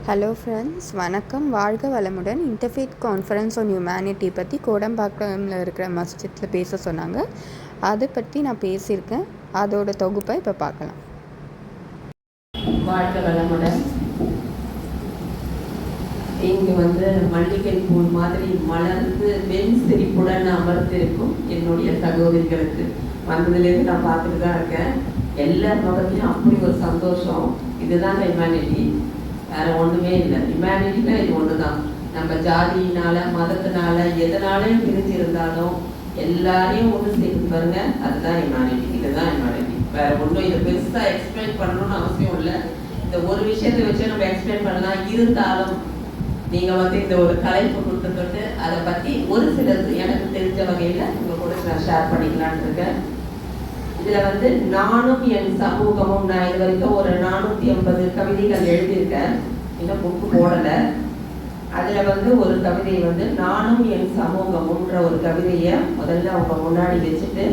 Hello friends, வணக்கம். வாழ்க வளமுடன். இன்டர்ஃபேத் கான்ஃபரன்ஸ் ஆன் ஹியூமனிட்டி பற்றி கோடம்பாக்கமில் இருக்கிற மஸ்ஜித்தில் பேச சொன்னாங்க. அதை பற்றி நான் பேசியிருக்கேன். அதோட தொகுப்பை இப்போ பார்க்கலாம். வாழ்க வளமுடன். இங்கு மல்லிகை பூ மாதிரி மலர்ந்து வெண் சிரிப்புடன் அமர்ந்திருக்கும் என்னுடைய சகோதரிகளுக்கு வந்ததுலேருந்து நான் பார்த்துட்டு தான் இருக்கேன். எல்லா முகத்திலும் அப்படி ஒரு சந்தோஷம். இதுதான் ஹியூமனிட்டி, வேற ஒன்றுமே இல்லை. ஹியூமனிட்டினா இது ஒன்று தான். நம்ம ஜாதியினால மதத்தினால எதனாலையும் பிரிஞ்சு இருந்தாலும் எல்லாரையும் ஒன்று சேர்த்து பாருங்க, அதுதான் ஹியூமனிட்டி. இதுதான் ஹியூமனிட்டி, வேற ஒன்றும் இதை பெருசாக எக்ஸ்பிளைன் பண்ணணும்னு அவசியம் இல்லை. இந்த ஒரு விஷயத்தை வச்சு நம்ம எக்ஸ்பிளைன் பண்ணலாம். இருந்தாலும் நீங்கள் இந்த ஒரு தலைப்பு கொடுத்துட்டு அதை பற்றி ஒரு சிலது எனக்கு தெரிஞ்ச வகையில் உங்கள் கூட நான் ஷேர் பண்ணிக்கலான்னு இருக்கேன். இதில் நானும் என் சமூகமும், நான் இது வரைக்கும் ஒரு 450 கவிதைகள் எழுதியிருக்கேன். இன்னும் புக்கு போடலை. அதில் ஒரு கவிதை நானும் என் சமூகமும்ன்ற ஒரு கவிதையை முதல்ல அவங்க முன்னாடி வச்சுட்டு,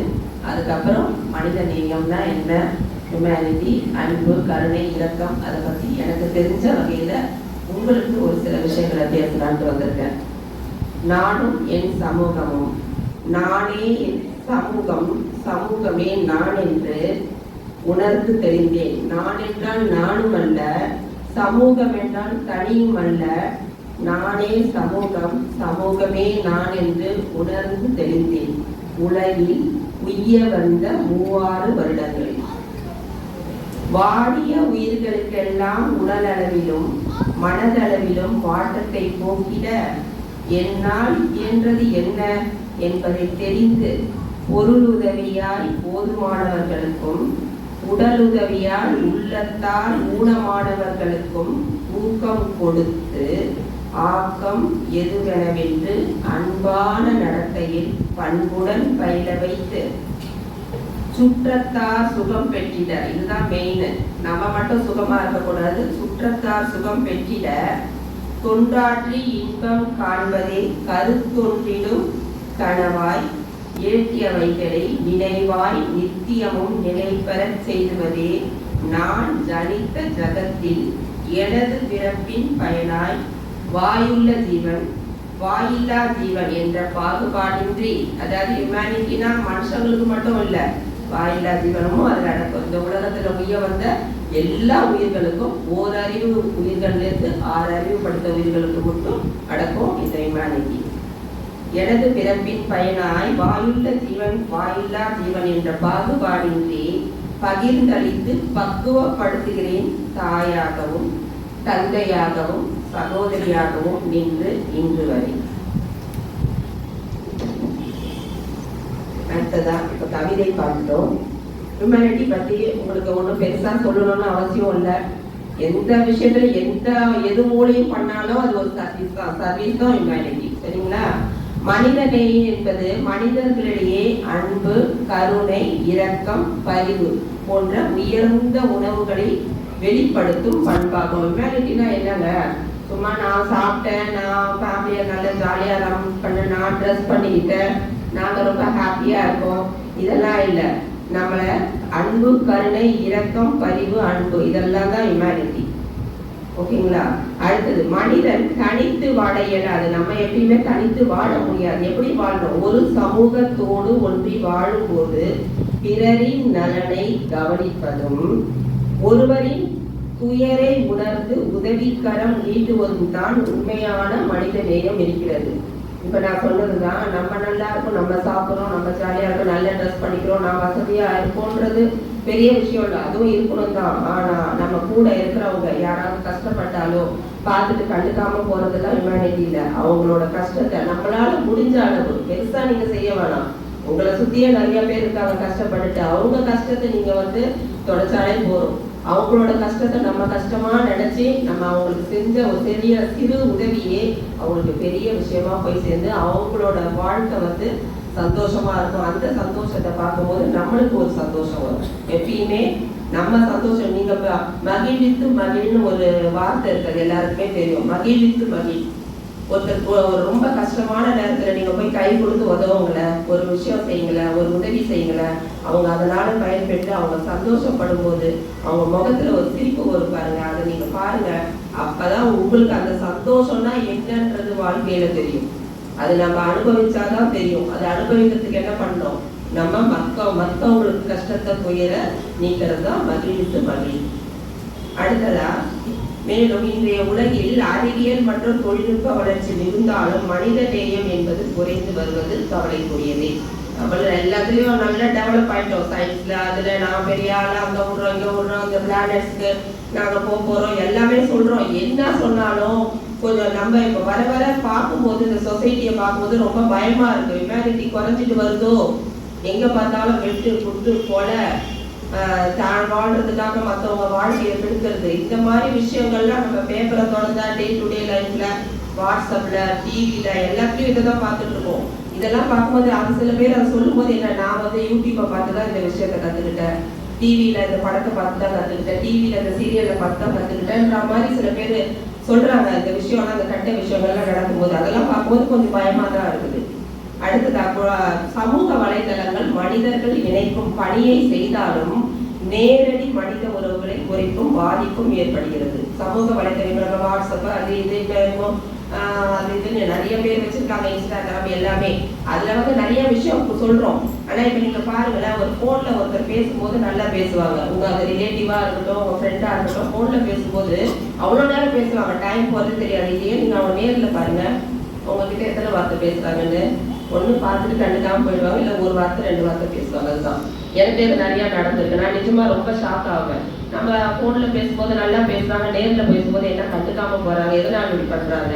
அதுக்கப்புறம் மனித நேயம்னா என்ன, ஹியூமனிட்டி, அன்பு, கருணை, இரக்கம், அதை பற்றி எனக்கு தெரிஞ்ச வகையில் உங்களுக்கு ஒரு சில விஷயங்களை பேசலான்ட்டு வந்திருக்கேன். நானும் என் சமூகமும். நானே என் சமூகம், சமூகமே நான் என்று உணர்ந்து தெரிந்தேன். நான் என்றால் நானும் அல்ல, சமூகம் என்றால் தனியும் அல்ல. நானே சமூகம், சமூகமே நான் என்று உணர்ந்து தெரிந்தேன். உலகில் உய்ய வந்த 36 வருடங்களில் வாடிய உயிர்களுக்கெல்லாம் உடலளவிலும் மனதளவிலும் வாட்டத்தை போக்கிட என்னால் இயன்றது என்ன என்பதை தெரிந்து பொருளுதவியாய் போதுமானவர்களுக்கும் உடலுதவியால் உள்ளத்தால் ஊனமானவர்களுக்கும் ஊக்கம் கொடுத்து ஆக்கம் எதுவெனவென்று அன்பான நடத்தையில் பண்புடன் பயில வைத்து சுற்றத்தார் சுகம் பெற்றிட. இதுதான் மெயின். நம்ம மட்டும் சுகமா இருக்கக்கூடாது, சுற்றத்தார் சுகம் பெற்றிட தொண்டாற்றி இன்பம் காண்பதே கருத்தொன்றிலும் கனவாய் இயற்றியவைகளை நினைவாய் நித்தியமும் நிலைபெறச் செய்துவதே நான் ஜனித்த ஜகத்தில் எனது பிறப்பின் பயனாய் வாயுள்ள ஜீவன் வாயில்லா ஜீவன் என்ற பாகுபாடின்றி, அதாவது ஹியூமனிட்டினா மனுஷங்களுக்கு மட்டும் இல்லை, வாயில்லா ஜீவனமும் அதில் அடக்கும். இந்த உலகத்தில் உய்ய வந்த எல்லா உயிர்களுக்கும், ஓரறிவு உயிர்கள்லேருந்து 6 அறிவு படித்த உயிர்களுக்கு மட்டும் அடக்கும் இந்த ஹியூமனிட்டி. எனது பிறப்பின் பயனாய் வாயுள்ள ஜீவன் வாயில்லா ஜீவன் என்ற பாகுபாடின்றி பகிர்ந்தளித்து பக்குவப்படுத்துகிறேன். தாயாகவும் தந்தையாகவும் சகோதரியாகவும் நின்று இன்று வரை. அடுத்ததான் இப்ப கவிதை பார்த்துட்டோம். ஹியூமனிட்டி பத்தி உங்களுக்கு ஒன்றும் பெருசா சொல்லணும்னு அவசியம் இல்லை. எந்த விஷயத்துல எது மூலியம் பண்ணாலும் அது ஒரு சர்வீஸ் தான். சர்வீஸ் தான் ஹியூமனிட்டி, சரிங்களா? மனித நேயம் என்பது மனிதர்களிடையே அன்பு, கருணை, இரக்கம், பரிவு போன்ற உயர்ந்த உணவுகளை வெளிப்படுத்தும் பண்பாகும். ஹியூமனிட்டினா என்னங்க, சும்மா நான் சாப்பிட்டேன், நான் ஃபேமிலியை நல்லா ஜாலியாக ரன் பண்ண, நான் ட்ரெஸ் பண்ணிக்கிட்டேன், நாங்கள் ரொம்ப ஹாப்பியாக இருக்கோம், இதெல்லாம் இல்லை. நம்மளை அன்பு, கருணை, இரக்கம், பரிவு, அன்பு, இதெல்லாம் தான் ஹியூமனிட்டி. ஓகேங்களா? அடுத்தது, மனிதன் தனித்து வாழ இயலாது. நம்ம எப்பயுமே தனித்து வாழ முடியாது. எப்படி வாழணும்? ஒரு சமூகத்தோடு ஒன்றி வாழும்போது பிறரின் நலனை கவனிப்பதும் ஒருவரின் துயரை உணர்ந்து உதவிக்கரம் நீட்டுவதும் தான் உண்மையான மனித நேயம் இருக்கிறது. இப்ப நான் சொன்னதுதான், நம்ம நல்லா இருக்கும், நம்ம சாப்பிட்றோம், நம்ம ஜாலியா இருக்கும், நல்ல ட்ரெஸ் பண்ணிக்கிறோம், நான் வசதியா இருப்போன்றது பெரிய விஷயம் இல்லை, அதுவும் இருக்கணும் தான். ஆனா நம்ம கூட இருக்கிறவங்க யாராவது கஷ்டப்பட்டாலோ பார்த்துட்டு கண்டுக்காம போறதெல்லாம் ஹியூமனிட்டி இல்லை. அவங்களோட கஷ்டத்தை நம்மளால முடிஞ்ச அளவு, பெருசா நீங்க செய்ய வேணாம், உங்களை சுத்தியே நிறைய பேர் இருக்காங்க கஷ்டப்பட்டுட்டு, அவங்க கஷ்டத்தை நீங்க தொடச்சாலே போறோம். அவங்களோட கஷ்டத்தை நம்ம கஷ்டமா நினைச்சு நம்ம அவங்களுக்கு செஞ்ச ஒரு சிறு உதவியே அவங்களுக்கு பெரிய விஷயமா போய் சேர்ந்து அவங்களோட வாழ்க்கை சந்தோஷமா இருக்கும். அந்த சந்தோஷத்தை பார்க்கும்போது நம்மளுக்கு ஒரு சந்தோஷம் வரும். எப்பயுமே நம்ம சந்தோஷம், நீங்க மகிழ்வித்து மகிழ்னு ஒரு வார்த்தை இருக்கிறது எல்லாருக்குமே தெரியும். மகிழ்வித்து மகிழ். ஒருத்தர் ரொம்ப கஷ்டமான நேரத்துல நீங்க போய் கை கொடுத்து உதவுங்கள, ஒரு விஷயம் செய்யுங்கள, ஒரு உதவி செய்யுங்கள, அவங்க அதனால பயன்பெற்று அவங்க சந்தோஷப்படும் போது அவங்க முகத்துல ஒரு சிரிப்பு வரும் பாருங்க. அதை நீங்க பாருங்க, அப்பதான் உங்களுக்கு அந்த சந்தோஷம்னா என்னன்றது வாழ்க்கையில தெரியும். அது நம்ம அனுபவிச்சாதான் தெரியும். அது அனுபவிக்கிறதுக்கு என்ன பண்ணணும், நம்ம மற்றவங்களுக்கு கஷ்டத்தை துயர நீக்கிறது தான் மகிழ்ச்சி. அடுத்ததா, மேலும் இன்றைய உலகில் அறிவியல் மற்றும் தொழில்நுட்ப வளர்ச்சி மிகுந்தாலும் மனித நேயம் என்பது குறைந்து வருவது கவலைக்குரியதே. நம்ம எல்லாத்துலயும் நல்லா டெவலப் ஆயிட்டோம். சயின்ஸ்ல அதுல நான் பெரிய ஆளா அங்க விடுறோம் இங்க விடுறோம், அந்த பிளானட்ஸ்க்கு நாங்க போறோம் எல்லாமே சொல்றோம். என்ன சொன்னாலும் கொஞ்சம் நம்ம இப்ப வர வர பார்க்கும்போது இந்த சொசைட்டியை பார்க்கும்போது ரொம்ப பயமா இருக்கு. ஹியூமனிட்டி குறைஞ்சிட்டு வருதோ, எங்க பார்த்தாலும் வெட்டு குட்டு கொலை, தான் வாழ்றதுக்காக மற்றவங்க வாழ்க்கையை கெடுக்கிறது, இந்த மாதிரி விஷயங்கள்லாம் நம்ம பேப்பரை தொடர்ந்தா டே டு டே லைஃப்ல வாட்ஸ்அப்ல டிவியில எல்லாத்தையும் இதை தான் பார்த்துட்டு இருக்கோம். இதெல்லாம் பார்க்கும்போது அது சில பேர் அதை சொல்லும் போது என்ன, நான் வந்து யூடியூப்பை பார்த்து தான் இந்த விஷயத்த கற்றுக்கிட்டேன், டிவியில இந்த படத்தை பார்த்து தான் கற்றுக்கிட்டேன், டிவியில இந்த சீரியலை பார்த்து தான் கற்றுக்கிட்டேன்ற மாதிரி சில பேர் சொல்றாங்க. இந்த விஷயம்லாம் அந்த கட்ட விஷயங்கள்லாம் நடக்கும்போது அதெல்லாம் பார்க்கும்போது கொஞ்சம் பயமா தான் இருக்குது. அடுத்ததாக, சமூக வலைதளங்கள் மனிதர்கள் இணைக்கும் பணியை செய்தாலும் நேரடி மனித உறவுகளை குறைக்கும் பாதிப்பும் ஏற்படுகிறது. சமூக வலைதளங்கள் வாட்ஸ்அப் அது இது அது இதுன்னு நிறைய பேர் வச்சிருக்காங்க, இன்ஸ்டாகிராம் எல்லாமே. அதுல வந்து நிறைய விஷயம் சொல்றோம். ஆனா இப்ப நீங்க பாருங்களேன், ஒரு போன்ல ஒருத்தர் பேசும்போது நல்லா பேசுவாங்க, உங்க அது ரிலேட்டிவா இருக்கட்டும் உங்க ஃப்ரெண்டா இருக்கட்டும், போன்ல பேசும்போது அவ்வளவு நேரம் பேசுவாங்க, டைம் போறது தெரியாது. இதே நீங்க அவங்க நேர்ல பாருங்க, உங்ககிட்ட எத்தனை வார்த்தை பேசுறாங்கன்னு ஒண்ணு பார்த்துட்டு கண்டுக்காம போயிடுவாங்க, இல்ல ஒரு வார்த்தை 2 வார்த்தை பேசுவாங்க. அதுதான் எனக்கு இது நிறைய நடந்திருக்கு. நான் நிஜமா ரொம்ப ஷாக் ஆவேன். நம்ம போன்ல பேசும்போது நல்லா பேசுறாங்க, நேர்ல பேசும்போது என்ன கண்டுக்காம போறாங்க, எதனால இப்படி பண்றாங்க,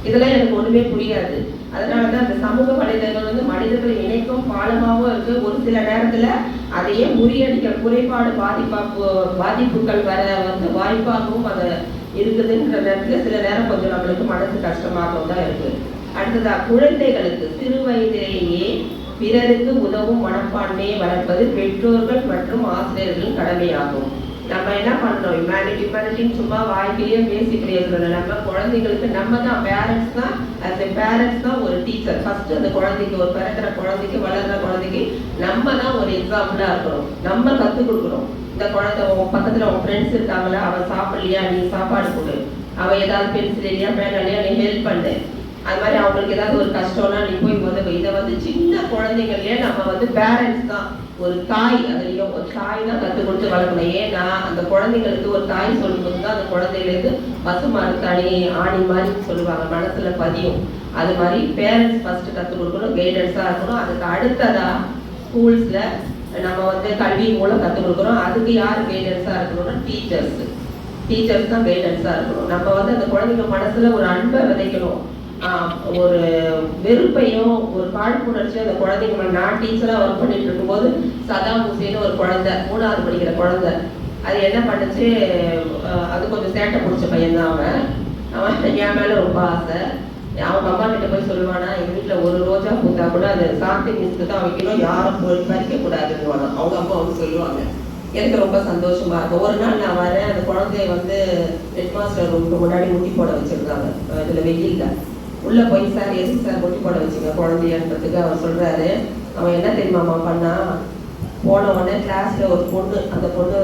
இதெல்லாம் எனக்கு ஒண்ணுமே புரியாது. அதனாலதான் இந்த சமூக வலைதளங்கள் வந்து மனிதர்களை இணைக்கும் பாலமாகவும் இருக்கு. ஒரு சில நேரத்துல அதையே முறியடிக்க குறைபாடு பாதிப்புகள் வர வந்து வாய்ப்பாகவும் அதை இருக்குதுன்ற நேரத்துல சில நேரம் கொஞ்சம் நம்மளுக்கு மனசு கஷ்டமாகவும் தான் இருக்கு. அடுத்ததா, குழந்தைகளுக்கு சிறு வயதிலேயே பிறருக்கு உதவும் மனப்பான்மையை வளர்ப்பது பெற்றோர்கள் மற்றும் ஆசிரியர்களின் கடமையாகும். நம்ம என்ன பண்றோம், ஹியூமனிட்டின்னு சும்மா வாய்ப்பிலேயே பேசிக்கிட்டே சொல்லல. நம்ம குழந்தைகளுக்கு நம்ம தான் பேரண்ட்ஸ் தான், அந்த பேரண்ட்ஸ் தான் ஒரு டீச்சர். ஃபர்ஸ்ட் அந்த குழந்தைக்கு, ஒரு பிறக்கிற குழந்தைக்கு வளர்ற குழந்தைக்கு நம்ம தான் ஒரு எக்ஸாம்பிளா இருக்கணும். நம்ம கற்றுக் கொடுக்கணும். இந்த குழந்தை உன் பக்கத்துல உன் ஃப்ரெண்ட்ஸ் இருக்காங்களா, அவன் சாப்பிடலையா நீ சாப்பாடு கொடு, அவன் ஏதாவது பென்சில் இல்லையா பேன் இல்லையா நீ ஹெல்ப் பண்ணு, அது மாதிரி அவங்களுக்கு ஏதாவது ஒரு கஷ்டம்னா நீ போய் உதவு. இதை வந்து சின்ன குழந்தைங்கள்லயே நம்ம வந்து பேரண்ட்ஸ் தான் ஒரு தாய், அதுலயும் ஒரு தாய் தான் கற்றுக் கொடுத்து வளர்க்கணும். ஏன்னா அந்த குழந்தைங்களுக்கு ஒரு தாய் சொல்லும்போது தான் அந்த குழந்தைகளுக்கு பசுமாறு தனி ஆணி மாதிரி சொல்லுவாங்க, மனசுல பதியும். அது மாதிரி பேரண்ட்ஸ் ஃபர்ஸ்ட் கற்றுக் கொடுக்கணும், கைடன்ஸா இருக்கணும். அதுக்கு அடுத்ததா ஸ்கூல்ஸ்ல நம்ம வந்து கல்வி மூலம் கற்றுக் கொடுக்குறோம். அதுக்கு யார் கைடன்ஸா இருக்கணும்னா டீச்சர்ஸ் தான் கைடன்ஸா இருக்கணும். நம்ம வந்து அந்த குழந்தைங்க மனசுல ஒரு அன்பை விதைக்கணும், ஒரு வெறுப்பையும் ஒரு காழ்ப்புணர்ச்சியும் அந்த குழந்தைங்க. நான் டீச்சரா ஒர்க் பண்ணிட்டு இருக்கும்போது சதாம் ஹுசேன் ஒரு குழந்தை, 3வது படிக்கிற குழந்தை, அது என்ன பண்ணுச்சு, அது கொஞ்சம் சேட்டை பிடிச்ச பையன் தான் அவன் என் மேல ரொம்ப ஆசை. அவங்க அம்மா கிட்ட போய் சொல்லுவானா, எங்க வீட்டுல ஒரு ரோஜா பூத்தா கூட அது சாந்தி மிஸ்க்கு தான் வைக்கணும், யாரும் பறிக்க கூடாதுன்னு அவங்க அம்மா வந்து சொல்லுவாங்க. எனக்கு ரொம்ப சந்தோஷமா இருக்கும். ஒரு நாள் நான் வரேன், அந்த குழந்தைய வந்து ஹெட்மாஸ்டர் ரூமுக்கு முன்னாடி முட்டி போட வச்சிருக்காங்க. இதுல வெயில்ல உள்ள போய், சார் எதுக்கு சார் முட்டி போட வச்சுங்க குழந்தையன்றதுக்கு அவர் சொல்றாரு. அவன் என்ன தெரியுமாமா பண்ணா, போன உடனே கிளாஸ்ல ஒரு பொண்ணு, அந்த பொண்ணு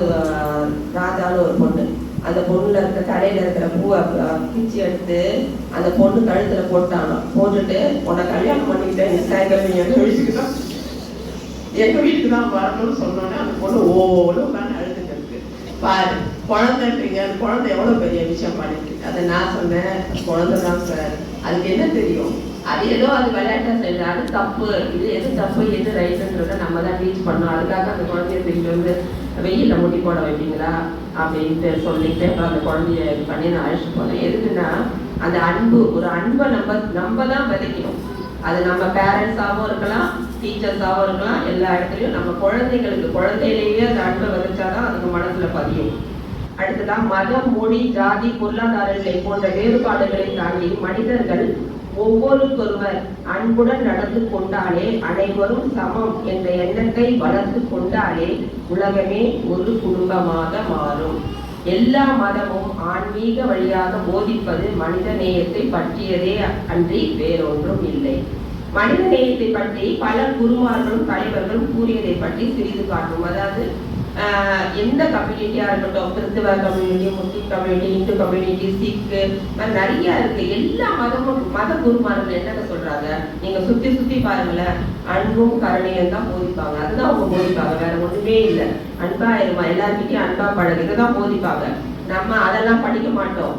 ராஜான்னு ஒரு பொண்ணு, அந்த பொண்ணுல இருக்க தலையில இருக்கிற பூவை பிச்சு எடுத்து அந்த பொண்ணு கழுத்துல போட்டானோ, போட்டுட்டு உன்னை கல்யாணம் பண்ணிக்கிட்டேன் சாயங்காலம் எங்க வீட்டுக்கு தான் வரணும்னு சொன்னோன்னே அந்த பொண்ணு ஓன்னு உட்காந்து அழுதுட்டு இருக்கு. பாரு குழந்தைன்றீங்க, அந்த குழந்தை எவ்வளவு பெரிய விஷயம் பண்ணிட்டு. அதை நான் சொன்னேன், குழந்தை தான் சார், அதுக்கு என்ன தெரியும், அது ஏதோ அது விளையாட்டா செய்யுது, அது தப்பு, இது எது தப்பு எது ரைட்டுன்றத நம்ம தான் டீச் பண்ணோம். அதுக்காக அந்த குழந்தைய திரும்பி வந்து வெயில முட்டி போட வைப்பீங்களா அப்படின்ட்டு சொல்லிட்டு அந்த குழந்தைய இது பண்ணி நான் அழைச்சிட்டு போனேன். எதுக்குன்னா அந்த அன்பு, ஒரு அன்பை நம்ம தான் விதைக்கணும். அது நம்ம பேரண்ட்ஸாகவும் இருக்கலாம், டீச்சர்ஸாகவும் இருக்கலாம், எல்லா இடத்துலையும் நம்ம குழந்தையிலேயே அந்த அன்பை விதைச்சாதான் அதுக்கு மனசுல பதியும். அடுத்ததான், மதம், மொழி, ஜாதி, பொருளாதார நிலை போன்ற வேறுபாடுகளை தாண்டி மனிதர்கள் ஒவ்வொருவருவர் அன்புடன் நடந்து கொண்டாலே, அனைவரும் சமம் என்ற எண்ணத்தை வளர்த்து கொண்டாலே உலகமே ஒரு குடும்பமாக மாறும். எல்லா மதமும் ஆன்மீக வழியாக போதிப்பது மனித நேயத்தை பற்றியதே அன்றி வேறொன்றும் இல்லை. மனித நேயத்தை பற்றி பல குருமார்களும் தலைவர்களும் கூறியதை பற்றி சிறிது காட்டும். அதாவது எந்த கம்யூனிட்டியாக இருக்கட்டும், கிறிஸ்துவ கம்யூனிட்டி, முஸ்லீம் கம்யூனிட்டி, இந்து கம்யூனிட்டி, சிக்கு, நிறைய இருக்கு. எல்லா மதமும் மத குருமார்கள் என்னங்க சொல்றாங்க, நீங்க சுத்தி சுத்தி பாருங்களேன், அன்பும் கருணையும் தான் போதிப்பாங்க. அதுதான் அவங்க போதிப்பாங்க, வேற ஒண்ணுமே இல்லை. அன்பா இருமா, எல்லாருக்கிட்டையும் அன்பா பழகு, இதை தான் போதிப்பாங்க. நம்ம அதெல்லாம் படிக்க மாட்டோம்.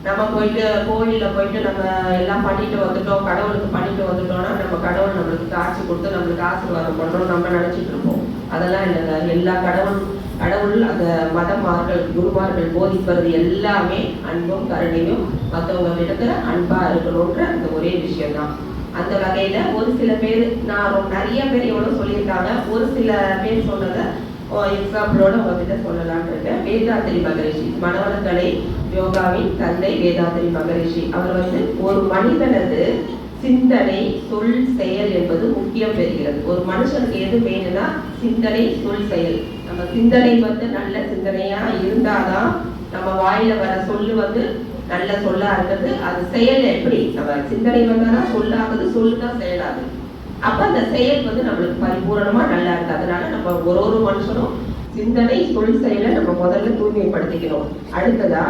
நம்ம போயிட்டு கோயிலில் போயிட்டு நம்ம எல்லாம் பண்ணிட்டு வந்துட்டோம், கடவுளுக்கு பண்ணிட்டு வந்துட்டோம்னா நம்ம கடவுள் நம்மளுக்கு காட்சி கொடுத்து நம்மளுக்கு ஆசீர்வாதம் பண்ணுறோம் நம்ம நினச்சிட்டு இருப்போம். அதெல்லாம் இல்லைங்க. எல்லா கடவுள் அந்த மதமார்கள் குருமார்கள் போதிப்பது எல்லாமே அன்பும் கருணையும், மற்றவங்க விடத்துல அன்பா இருக்கணுன்ற அந்த ஒரே விஷயம்தான். அந்த வகையில ஒரு சில பேர், நான் நிறைய பேர் எவ்வளோ சொல்லியிருக்காங்க, ஒரு சில பேர் சொன்னதை எக்ஸாம்பிளோட உங்ககிட்ட சொல்லலாம்னு இருக்கேன். வேதாத்திரி மகரிஷி, மனவளக்கலை யோகாவின் தந்தை வேதாத்திரி மகரிஷி. அவர் ஒரு மனிதனது சிந்தனை, சொல், செயல் என்பது முக்கியம் பெறுகிறது. ஒரு மனுஷனுக்கு எது வேணும்னா சிந்தனை, சொல், செயல். நம்ம சிந்தனை நல்ல சிந்தனையா இருந்தாதான் நம்ம வாயில வர சொல்லு நல்ல சொல்லா இருக்குது. அது செயல் எப்படி, நம்ம சிந்தனை வந்தாதான் சொல்லாகுது, சொல்லுதான் செயலாகுது. அப்ப அந்த செயல் நம்மளுக்கு பரிபூரணமா நல்லா இருக்கு. அதனால நம்ம ஒரு மனுஷனும் சிந்தனை, சொல், செயலை நம்ம முதல்ல தூய்மைப்படுத்திக்கணும். அடுத்ததா,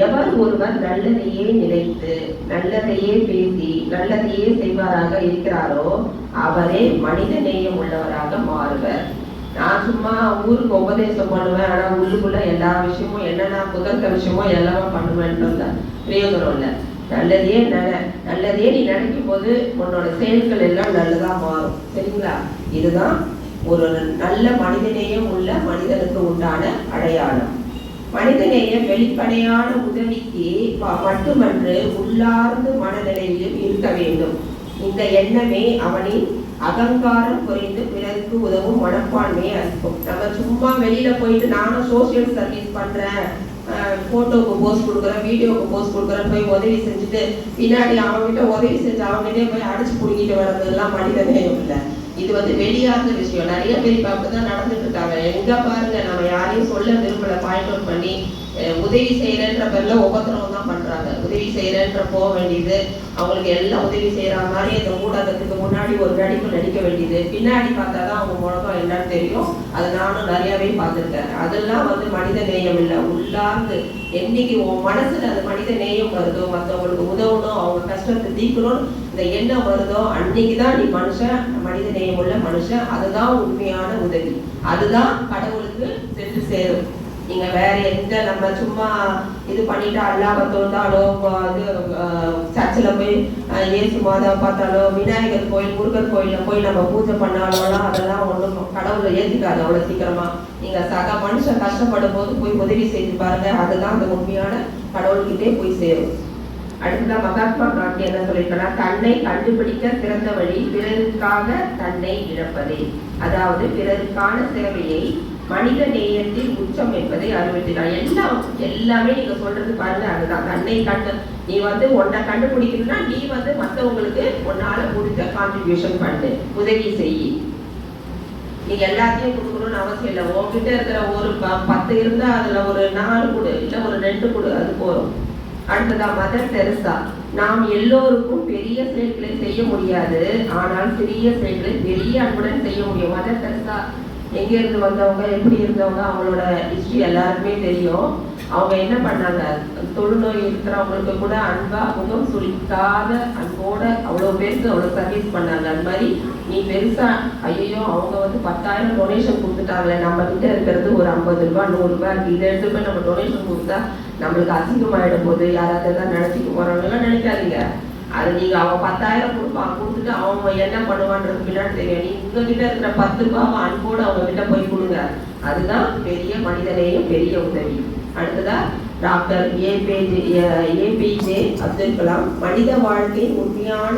எவர் ஒருவர் நல்லதையே நினைத்து நல்லதையே பேசி நல்லதையே செய்வாராக இருக்கிறாரோ அவரே மனித நேயம் உள்ளவராக மாறுவர். நான் சும்மா ஊருக்கு உபதேசம் பண்ணுவேன், ஆனா உள்ளுக்குள்ள எல்லா விஷயமும் என்னென்ன புதற்க விஷயமோ எல்லாமே பண்ணுவேன்றது பிரயோஜனம் இல்லை. நல்லதே நீ நினைக்கும் போது உன்னோட செயல்கள் எல்லாம் நல்லதா மாறும். சரிங்களா? இதுதான் ஒரு நல்ல மனிதநேயம் உள்ள மனிதனுக்கு உண்டான அடையாளம். மனிதநேயம் வெளிப்படையான உதவிக்கு மட்டுமன்று உள்ளார்ந்து மனநிலையிலும் இருக்க வேண்டும். இந்த எண்ணமே அவனின் அகங்காரம் குறைந்து பிறருக்கு உதவும் மனப்பான்மையை அளிக்கும். நம்ம சும்மா வெளியில போயிட்டு நானும் சோசியல் சர்வீஸ் பண்றேன், போட்டோக்கு போஸ்ட் கொடுக்குறேன், வீடியோக்கு போஸ்ட் கொடுக்குறேன், போய் உதவி செஞ்சுட்டு பின்னாடி அவங்ககிட்ட உதவி செஞ்சு அவங்ககிட்டே போய் அடிச்சு பிடிக்கிட்டு வர்றதுலாம் மனிதநேயம் இல்லை. இது வெளியாத விஷயம். நிறைய பேர் இப்ப அப்படிதான் நடந்துட்டு இருக்காங்க. எங்க பாருங்க, நம்ம யாரையும் சொல்ல விரும்பல, பாயிண்ட் அவுட் பண்ணி உதவி செய்யறன்ற பேர்ல உபத்திரவம் தான் பண்றாங்க. உதவி செய்யறன்ற போக வேண்டியது, அவங்களுக்கு எல்லாம் உதவி செய்யற மாதிரி இந்த ஊடகத்துக்கு முன்னாடி ஒரு நடிக்க வேண்டியது, பின்னாடி பார்த்தாதான் அவங்க முழக்கம் என்னன்னு தெரியும். அது நானும் நிறையவே பார்த்துருக்கேன். அதெல்லாம் மனித நேயம் இல்லை. உள்ளார்ந்து என்னைக்கு உன் மனசுல அது மனித நேயம் வருதோ, மற்றவங்களுக்கு உதவணும், அவங்க கஷ்டத்தை தீர்க்கணும்னு இந்த எண்ணம் வருதோ, அன்னைக்குதான் நீ மனுஷன், மனித நேயம் உள்ள மனுஷன். அதுதான் உண்மையான உதவி. அதுதான் கடவுளுக்கு சென்று சேரும். நீங்க வேற எந்த நம்ம சும்மா இது பண்ணிட்டு அல்லாஹ் தோந்தாலோ, சர்ச்சில் போய் இயேசு மாதா பார்த்தாலோ, விநாயகர் கோயில், முருகர் கோயில்ல போய் நம்ம பூஜை பண்ணாலோலாம் அதெல்லாம் ஒன்றும் கடவுளை ஏற்றிக்காது அவ்வளோ சீக்கிரமா. நீங்க சக மனுஷன் கஷ்டப்படும் போது போய் உதவி செய்து பாருங்க, அதுதான் அந்த உண்மையான கடவுள்கிட்டே போய் சேரும். அடுத்ததான் மகாத்மா காந்தி என்ன சொல்லியிருக்கா, தன்னை கண்டுபிடிக்க சிறந்த வழி பிறருக்காக தன்னை இழப்பதே. அதாவது பிறருக்கான சேவையை மனித நேயத்தின் உச்சம் என்பதை அறிவிக்கிறார். எல்லாமே நீங்க சொல்றது பாருங்க, அதுதான் தன்னை நீ உன்னை கண்டுபிடிக்கணும்னா நீ மற்றவங்களுக்கு உன்னால முடிஞ்ச கான்ட்ரிபியூஷன் பண்ணு, உதவி செய்யி. நீங்க எல்லாத்தையும் கொடுக்கணும்னு அவசியம் இல்லை. உங்ககிட்ட இருக்கிற ஒரு 10 இருந்தா அதுல ஒரு 4 கொடு, இல்ல ஒரு 2 கொடு, அது போதும். அடுத்ததா மதர் தெரசா, நாம் எல்லோருக்கும் பெரிய செயல்களை செய்ய முடியாது, ஆனால் சிறிய செயல்களை பெரிய அன்புடன் செய்ய முடியும். மதர் தெரசா எங்க இருந்து வந்தவங்க, எப்படி இருந்தவங்க, அவங்களோட ஹிஸ்டரி எல்லாருக்குமே தெரியும். அவங்க என்ன பண்ணாங்க, தொழுநோய் இருக்கிறவங்களுக்கு கூட அன்பா முகம் சுளிக்காத அன்போட அவ்வளோ பேருக்கு அவ்வளோ சர்வீஸ் பண்ணாங்க. அது மாதிரி நீ பெருசா ஐயோ அவங்க 10,000 டொனேஷன் கொடுத்துட்டாங்களே, நம்ம கிட்ட இருக்கிறது ஒரு 50 ரூபா 100 ரூபாய் இருக்கு, இதை எடுத்து போய் நம்ம டொனேஷன் கொடுத்தா நம்மளுக்கு அசிங்கமாயிடும் போது யாராவது எல்லாம் நினைச்சிக்க போறாங்கலாம் நினைக்காதீங்க. அது நீங்க அவன் 10,000 கொடுத்துட்டு அவங்க என்ன பண்ணுவான்றது பின்னாடி தெரியும். நீ உங்ககிட்ட இருக்கிற 10 ரூபாய் அன்போடு அவங்க கிட்ட போய் கொடுங்க. அதுதான் பெரிய மனிதநேயம், பெரிய உதவி. அடுத்ததா டாக்டர் ஏபிஜே அப்துல் கலாம், மனித வாழ்க்கையின் உண்மையான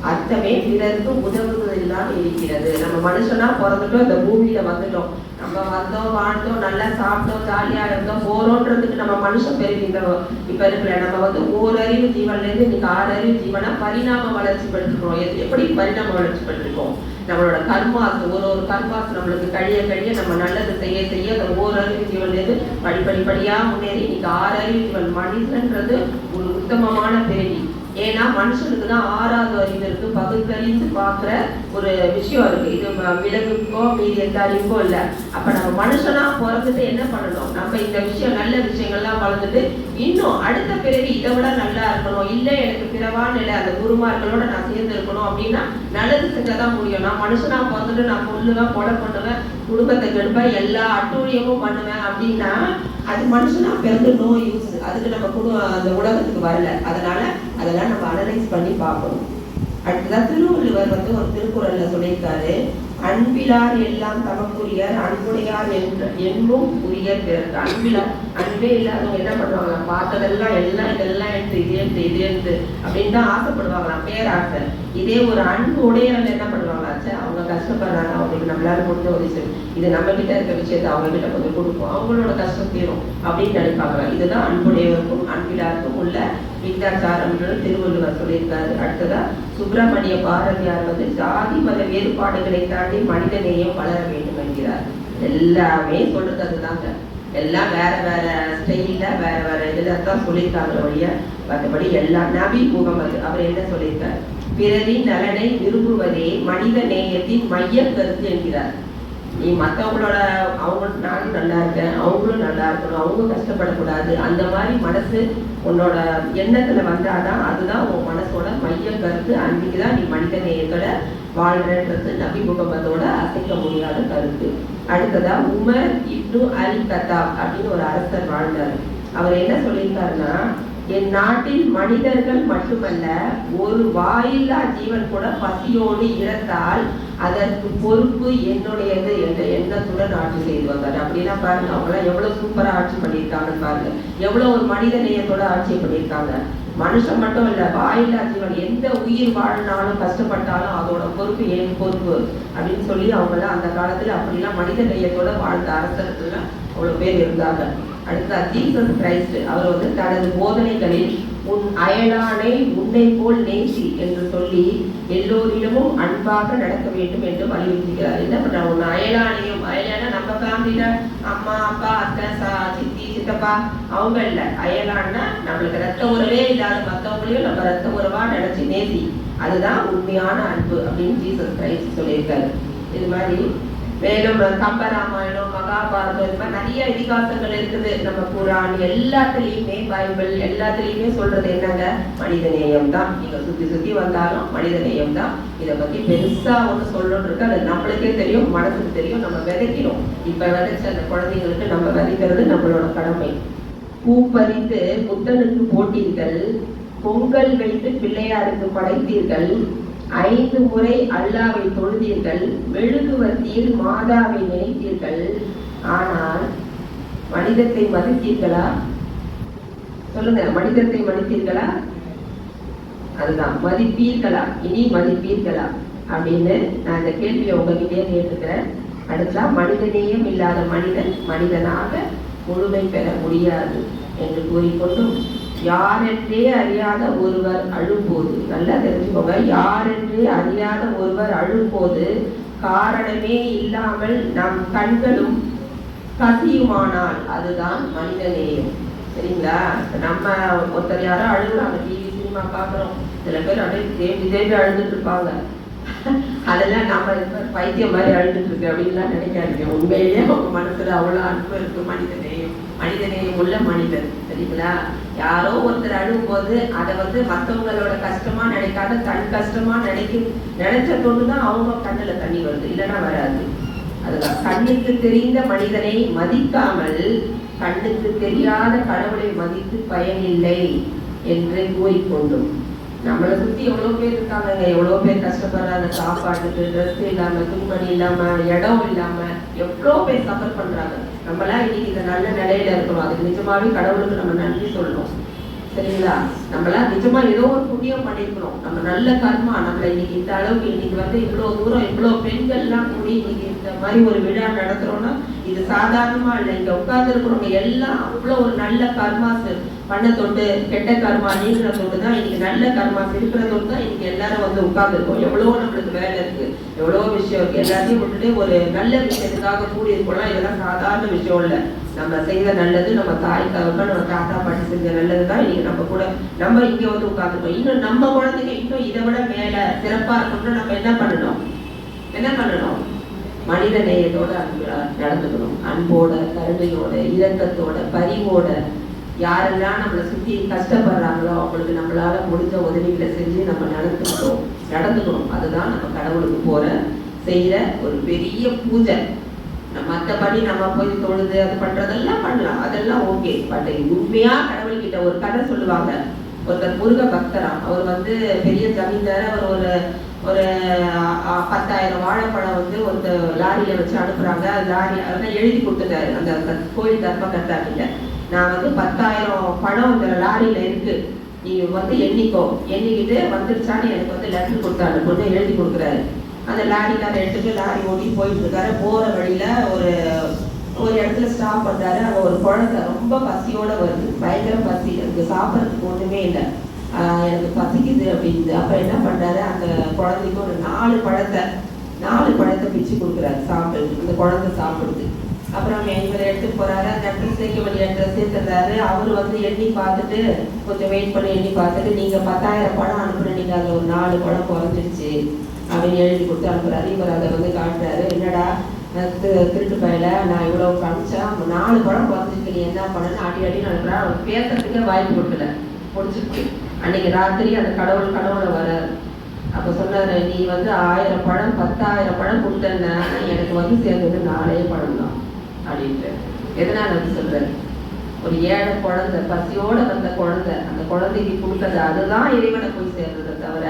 அர்த்தமே பிறருக்கு உதவுவதில் தான் இருக்கிறது. நம்ம மனுஷனா பிறந்துட்டோம், இந்த பூமியில வந்துட்டோம், நம்ம வந்தோம், வாழ்ந்தோம், நல்லா சாப்பிட்டோம், ஜாலியா இருந்தோம், போறோன்றதுக்கு நம்ம மனுஷன் பெருகின்றோம். இப்ப இருக்கிற நம்ம ஓரறிவு ஜீவன்ல இருந்து இன்னைக்கு 6 அறிவு ஜீவனா பரிணாம வளர்ச்சி பெற்றிருக்கோம். எப்படி பரிணாம வளர்ச்சி பெற்றிருக்கோம்? நம்மளோட கர்மாஸ், ஒரு கர்மாஸ் நம்மளுக்கு கழிய நம்ம நல்லது செய்ய அந்த ஓரறிவு ஜீவன்ல இருந்து படிப்படியா முன்னேறி இன்னைக்கு 6 அறிவு ஜீவன். மனிதன்றது ஒரு உத்தமமான பிறவி. ஏன்னா மனுஷனுக்கு தான் 6வது அறிவு இருக்கு, பகுத்தறிந்து பார்க்குற ஒரு விஷயம் இருக்கு. இது விலங்குக்கோ மீதி எந்த அறிவுக்கோ இல்லை. அப்ப நம்ம மனுஷனா பிறந்துட்டு என்ன பண்ணணும், நம்ம இந்த விஷயம் நல்ல விஷயங்கள்லாம் வளர்ந்துட்டு இன்னும் அடுத்த பிறவி இதை விட நல்லா இருக்கணும், இல்லை எனக்கு பிறவான்னு இல்லை அந்த குருமார்களோட நான் சேர்ந்து இருக்கணும் அப்படின்னா நல்லது செஞ்சாதான் முடியும். நான் மனுஷனா பிறந்துட்டு நான் கொல்லுவேன், கொலை பண்ணுவேன், குடும்பத்தை கெடுப்பேன், எல்லா அட்டூழியமும் பண்ணுவேன் அப்படின்னா அது மனுஷனா பிறந்து நோ யூஸ். அதுக்கு நம்ம அந்த உலகத்துக்கு வரல. அதனால அதெல்லாம் நம்ம அனலைஸ் பண்ணி பார்க்கணும். அடுத்ததான் திருவள்ளுவர் ஒரு திருக்குறள்ல சொல்லியிருக்காரு, அன்பிலார் எல்லாம் தமக்குரியர், அன்புடையார் என்னும் உரியர் பிறருக்கு. அன்பிலார், அன்பே இல்லாதவங்க என்ன பண்ணுவாங்க, பார்த்ததெல்லாம் எல்லாம் இதெல்லாம் எடுத்து இது எடுத்து அப்படின்னு தான் ஆசைப்படுவாங்களாம், பேராசை. இதே ஒரு அன்பு உடையவங்க என்ன பண்ணுவாங்களாச்சு, அவங்க கஷ்டப்படுறாங்க, அவங்களுக்கு நம்மளால முடிஞ்ச ஒரு விஷயம், இது நம்ம கிட்ட இருக்க விஷயத்தை அவங்க கிட்ட கொஞ்சம் கொடுப்போம், அவங்களோட கஷ்டம் தீரும் அப்படின்னு நினைப்பாங்க. இதுதான் அன்புடையவருக்கும் அன்பிலாருக்கும் உள்ள விகிதாச்சாரம்னு திருவள்ளுவர் சொல்லியிருக்காரு. அடுத்ததா சுப்பிரமணிய பாரதியார் ஜாதி மத வேறுபாடுகளை தாண்டி மனித நேயம் வளர வேண்டும் என்கிறார். எல்லாமே சொல்றது அதுதாங்க. எல்லாம் வேற வேற ஸ்டைல வேற வேற இதுல தான் சொல்லியிருக்காங்க வழிய. மற்றபடி எல்லாம் நபி முகமது அவர் என்ன சொல்லியிருக்கார், பிறரின் நலனை விரும்புவதே மனித நேயத்தின் மைய கருத்து என்கிறார். நீ மற்றவங்களோட நானும் நல்லா இருக்கேன், அவங்களும் நல்லா இருக்கணும், அவங்க கஷ்டப்படக்கூடாது, அந்த மாதிரி மனசு உன்னோட எண்ணத்துல வந்தாதான் அதுதான் உன் மனசோட மைய கருத்து. அன்னைக்குதான் நீ மனித நேயத்தோட வாழ்றது நபி முகமதோட அசைக்க முடியாத கருத்து. அடுத்ததா உமர் இப்னு அல் கத்தாப் அப்படின்னு ஒரு அரசர் வாழ்ந்தார். அவர் என்ன சொல்லியிருக்காருன்னா, என் நாட்டில் மனிதர்கள் மட்டுமல்ல ஒரு வாயில்லா ஜீவன் கூட பசியோடு இறந்தால் அதற்கு பொறுப்பு என்னுடையது என்ற எண்ணத்துடன் ஆட்சி செய்து வந்தார். அப்படின்னா பாருங்க, அவங்களாம் எவ்வளவு சூப்பரா ஆட்சி பண்ணியிருக்காங்கன்னு பாருங்க, எவ்வளவு ஒரு மனித நேயத்தோட ஆட்சி பண்ணியிருக்காங்க. மனுஷன் மட்டும் இல்ல, வாயில்லா ஜீவன் எந்த உயிர் வாழ்னாலும் கஷ்டப்பட்டாலும் அதோட பொறுப்பு என் பொறுப்பு அப்படின்னு சொல்லி அவங்களாம் அந்த காலத்துல அப்படிலாம் மனித நேயத்தோட வாழ்ந்த அரசர்கள் அவ்வளவு பேர் இருந்தாங்க. அடுத்த ஜீசஸ் கிரைஸ்ட் அவர் தனது போதனைகளில் உன் அயலானை உன்னை போல் நேசி என்று சொல்லி எல்லோரிடமும் அன்பாக நடக்க வேண்டும் என்று வலியுறுத்துகிறார். என்ன பண்ற, உன் அயலானையும், அயலான நம்ம ஃபேமிலியில அம்மா அப்பா அத்தை சித்தி சித்தப்பா அவங்க இல்ல, அயலான்னா நம்மளுக்கு ரத்த உறவே இல்லாத மற்றவங்களையும் நம்ம ரத்த உறவா நினைச்சு நேசி, அதுதான் உண்மையான அன்பு அப்படின்னு ஜீசஸ் கிரைஸ்ட் சொல்லியிருக்காரு. இது மாதிரி மேலும் கம்பராமாயணம், மகாபாரதம், இது மாதிரி நிறைய இதிகாசங்கள் இருக்குது. நம்ம குரான் எல்லாத்துலேயுமே, பைபிள் எல்லாத்துலேயுமே சொல்றது என்னங்க, மனித நேயம் தான். நீங்க சுத்தி வந்தாலும் மனித நேயம் தான். இதை பத்தி பெருசா ஒன்று சொல்லணும்னு இருக்கு, அது நம்மளுக்கே தெரியும், மனசுக்கு தெரியும், நம்ம விதைக்கிறோம். இப்ப விதைச்ச அந்த குழந்தைங்களுக்கு நம்ம விதைக்கிறது நம்மளோட கடமை. பூ பறித்து புத்தனுக்கு போட்டீர்கள், பொங்கல் வைத்து பிள்ளையாருக்கு படைத்தீர்கள், 5 முறை அல்லாவை தொழுதீர்கள், மெழுகுவர்த்தியில் மாதாவை நினைத்தீர்கள், ஆனால் மனிதத்தை மதித்தீர்களா? சொல்லுங்க, மனிதத்தை மதித்தீர்களா? அதுதான், மதிப்பீர்களா? இனி மதிப்பீர்களா அப்படின்னு நான் இந்த கேள்வியை உங்ககிட்டே கேட்டுக்கிறேன். அடுத்தா, மனிதநேயம் இல்லாத மனிதன் மனிதனாக முழுமை பெற முடியாது என்று கூறிக்கொண்டும், யாரென்றே அறியாத ஒருவர் அழும்போது, நல்லா தெரிஞ்சுக்கோங்க, யாரென்றே அறியாத ஒருவர் அழும்போது காரணமே இல்லாமல் நம் கண்களும் கசியுமானால் அதுதான் மனிதநேயம். சரிங்களா? நம்ம ஒருத்தர் யாரோ அழுகுறாங்க, டிவி சினிமா பார்க்குறோம், சில பேர் அப்படியே தேடி அழுதுட்டு இருப்பாங்க. அதெல்லாம் நம்ம பைத்தியம் மாதிரி அழுதுட்டு இருக்கு அப்படின்லாம் நினைக்காதீங்க. உண்மையிலேயே அவங்க மனசுல அவ்வளோ அன்பு இருக்கு. மனிதநேயம் உள்ள மனிதன். சரிங்களா? யாரோ ஒருத்தர் அழும்போது அதை மற்றவங்களோட கஷ்டமா நினைக்காத தன் கஷ்டமா நினைச்ச தொண்டுதான் அவங்க கண்ணுல தண்ணி வருது, இல்லைன்னா வராது. அதுதான், கண்ணுக்கு தெரிந்த மனிதனை மதிக்காமல் கண்ணுக்கு தெரியாத கடவுளை மதித்து பயனில்லை என்று கூறிக்கொண்டும், நம்மளை சுத்தி எவ்வளவு பேர் இருக்காங்க, எவ்வளவு பேர் கஷ்டப்படுறாங்க, சாப்பாட்டுக்கு ட்ரெஸ் இல்லாம, துணிமணி இல்லாம, இடம் இல்லாம எவ்வளவு பேர் சஃபர் பண்றாங்க. நம்மளாம் இன்னைக்கு இந்த நல்ல நிலையில இருக்கணும், அதுக்கு நிஜமாவே கடவுளுக்கு நம்ம நன்றி சொல்லணும். சரிங்களா? நம்மளாம் நிஜமா ஏதோ ஒரு புண்ணியம் பண்ணிருக்கணும், நம்ம நல்ல கர்மா நம்மளை இன்னைக்கு இந்த அளவுக்கு இன்னைக்கு இவ்வளவு தூரம் இவ்வளவு பெண்கள்லாம் கூடி இன்னைக்கு இந்த மாதிரி ஒரு விழா நடத்துறோம்னா இது சாதாரணமா இல்லை. இங்க உட்கார்ந்து இருக்கிறவங்க எல்லாம் அவ்வளவு ஒரு நல்ல கர்மாஸ் பண்ண தொட்டு, கெட்ட கர்மா நீங்கிற தொட்டு தான் இன்னைக்கு நல்ல கர்மாஸ் இருக்கிற தொட்டு தான் இன்னைக்கு எல்லாரும் வந்து உட்கார்ந்துருக்கோம். எவ்வளவோ நம்மளுக்கு வேலை இருக்கு, எவ்வளவோ விஷயம் இருக்கு. எல்லாத்தையும் விட்டுட்டு ஒரு நல்ல விஷயத்துக்காக கூடி இருக்கலாம். இதெல்லாம் சாதாரண விஷயம் இல்லை. நம்ம செய்த நல்லது, நம்ம தாய் தகவல், நம்ம தாத்தா பாட்டி செஞ்ச நல்லதுதான் இன்னைக்கு நம்ம கூட நம்ம இங்க வந்து உட்கார்ந்துருக்கோம். இன்னும் நம்ம குழந்தைங்க இன்னும் இதை விட மேல சிறப்பா இருக்கணும்னா நம்ம என்ன பண்ணணும்? மனித நேயத்தோட நடந்துக்கணும். அன்போட, கருணையோட, இரக்கத்தோட, பரிவோட. யாரெல்லாம் நம்மளை சுத்தி கஷ்டப்படுறாங்களோ அவங்களுக்கு நம்மளால முடிஞ்ச உதவிகளை செஞ்சு நம்ம நடந்துக்கணும். அதுதான் நம்ம கடவுளுக்கு செய்யற ஒரு பெரிய பூஜை. மற்றபடி நம்ம போய் தொழுது அது பண்றதெல்லாம் பண்ணலாம், அதெல்லாம் ஓகே. பட் உண்மையா கடவுள்கிட்ட ஒரு கதை சொல்லுவாங்க. ஒருத்தர் முருக பக்தரா, அவர் வந்து பெரிய ஜமீன்தார். அவர் ஒரு 10,000 வாழைப்பழம் வந்து ஒரு லாரியில வச்சு அனுப்புறாங்க. லாரி அதான் எழுதி கொடுத்துட்டாரு அந்த கோயில் தர்ம கர்த்தாக்கிட்ட. நான் வந்து 10,000 பழம் இந்த லாரியில இருக்கு, நீ வந்து எண்ணிக்கிட்டு வந்துருச்சான்னு எனக்கு வந்து லெட்டர் கொடுத்தாரு, பொண்ணு எழுதி கொடுக்குறாரு. அந்த லாரிக்கார எடுத்துட்டு லாரி ஓட்டி போயிட்டு இருக்காரு. போற வழியில ஒரு இடத்துல ஸ்டாப் பண்றாரு. அங்க ஒரு குழந்தை ரொம்ப பசியோட வருது, பயங்கர பசி, அதுக்கு சாப்பிட்றதுக்கு ஒண்ணுமே இல்லை. எனக்கு பசிக்குது அப்படின்னு. அப்ப என்ன பண்றாரு, அந்த குழந்தைக்கு ஒரு 4 பழத்தை பிச்சு கொடுக்குறாரு சாப்பிடுறது. அந்த குழந்தை சாப்பிடுது. அப்புறம் இவர் எடுத்துட்டு போறாரு. அந்த அட்ரஸ் சேர்க்க வேண்டிய அட்ரஸ் சேர்த்துறாரு. அவரு வந்து எண்ணி பார்த்துட்டு, கொஞ்சம் வெயிட் பண்ணி எண்ணி பார்த்துட்டு, நீங்க 10,000 பழம் அனுப்புறீங்க, அதுல ஒரு 4 பழம் குறைஞ்சிருச்சு அப்படின்னு எழுதி கொடுத்து அனுப்புறாரு. இவர் அதை வந்து காட்டுறாரு. என்னடா திருட்டு பயில, நான் இவ்வளவு காமிச்சா 4 பழம் குறைஞ்சிருக்கு, நீ என்ன பண்ணு அடி அனுப்புறா. அவர் பேசுறதுக்கே வாய்ப்பு கொடுக்கல, முடிச்சிருக்கு. அன்னைக்கு ராத்திரி அந்த கடவுளை வராரு. அப்ப சொன்னாரு, நீ வந்து 1000 பழம் 10,000 பழம் கொடுத்தன்னா எனக்கு வந்து சேர்ந்தது 4 பழம் தான் அப்படின்ட்டு. எதனால வந்து சொல்றாரு, ஒரு ஏழை குழந்தை, பசியோட வந்த குழந்தை, அந்த குழந்தைக்கு கொடுத்தது அதுதான் இறைவனை போய் சேர்ந்ததை தவிர,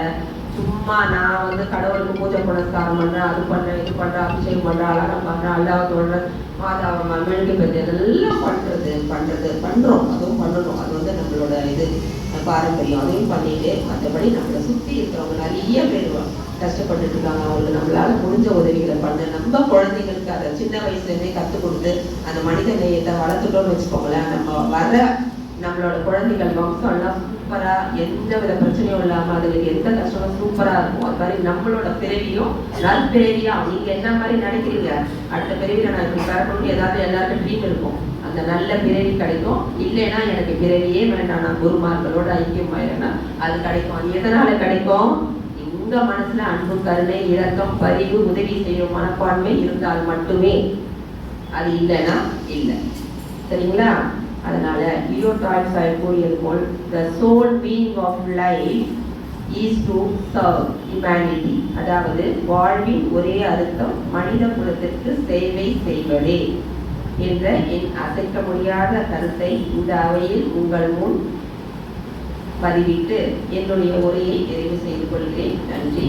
சும்மா நான் வந்து கடவுளுக்கு பூஜை புனஸ்காரம் பண்றேன், அது பண்றேன், இது பண்றேன், அபிஷேகம் பண்றேன், அலங்காரம் பண்றேன், அல்லாஹ் சொல்றேன், மாதாவை மெழுகு பற்றி இதெல்லாம் பண்றோம். அதுவும் பண்ணணும். அது வந்து நம்மளோட இது பாரம்பரியம். அதையும் பண்ணிட்டு, மற்றபடி நம்மளை சுத்தி இருக்கிறவங்க நிறைய பேர் கஷ்டப்பட்டுட்டு இருக்காங்க. அவங்களுக்கு நம்மளால முடிஞ்ச உதவிகளை பண்ண, நம்ம குழந்தைங்களுக்கு அதை சின்ன வயசுல இருந்தே கற்றுக் கொடுத்து அந்த மனித நேயத்தை வளர்த்துட்டோம்னு வச்சுக்கோங்களேன். நம்மளோட குழந்தைகள் வம்சம் எல்லாம் சூப்பரா, எந்த வித பிரச்சனையும் இல்லாம, அதுக்கு எந்த கஷ்டமும் சூப்பரா இருக்கும். அது மாதிரி நம்மளோட பிறவியும் நற்பிறவியா, நீங்க என்ன மாதிரி நினைக்கிறீங்க, அடுத்த பிறவியில நான் இப்படி பிறக்கணும்னு ஏதாவது எல்லாருக்கும் ட்ரீம் இருக்கும். அந்த நல்ல பிறவி கிடைக்கும். இல்லைன்னா எனக்கு பிறவியே வேண்டாம், நான் குருமார்களோட ஐக்கியம் ஆயிரேன்னா அது கிடைக்கும். அது எதனால கிடைக்கும்? உங்க மனசுல அன்பு, கருணை, இரக்கம், பரிவு, உதவி செய்யும் மனப்பான்மை இருந்தால் மட்டுமே. அது இல்லைன்னா இல்லை. சரிங்களா? அதனால லியோ டால்ஸ்டாய் கூறியது போல், the sole meaning of life is to serve humanity. அதாவது வாழ்வின் ஒரே அர்த்தம் மனித குலத்திற்கு சேவை செய்வதே என்ற என் அசைக்க முடியாத கருத்தை இந்த அவையில் உங்கள் முன் பதிவிட்டு என்னுடைய உரையை நிறைவு செய்து கொள்கிறேன். நன்றி.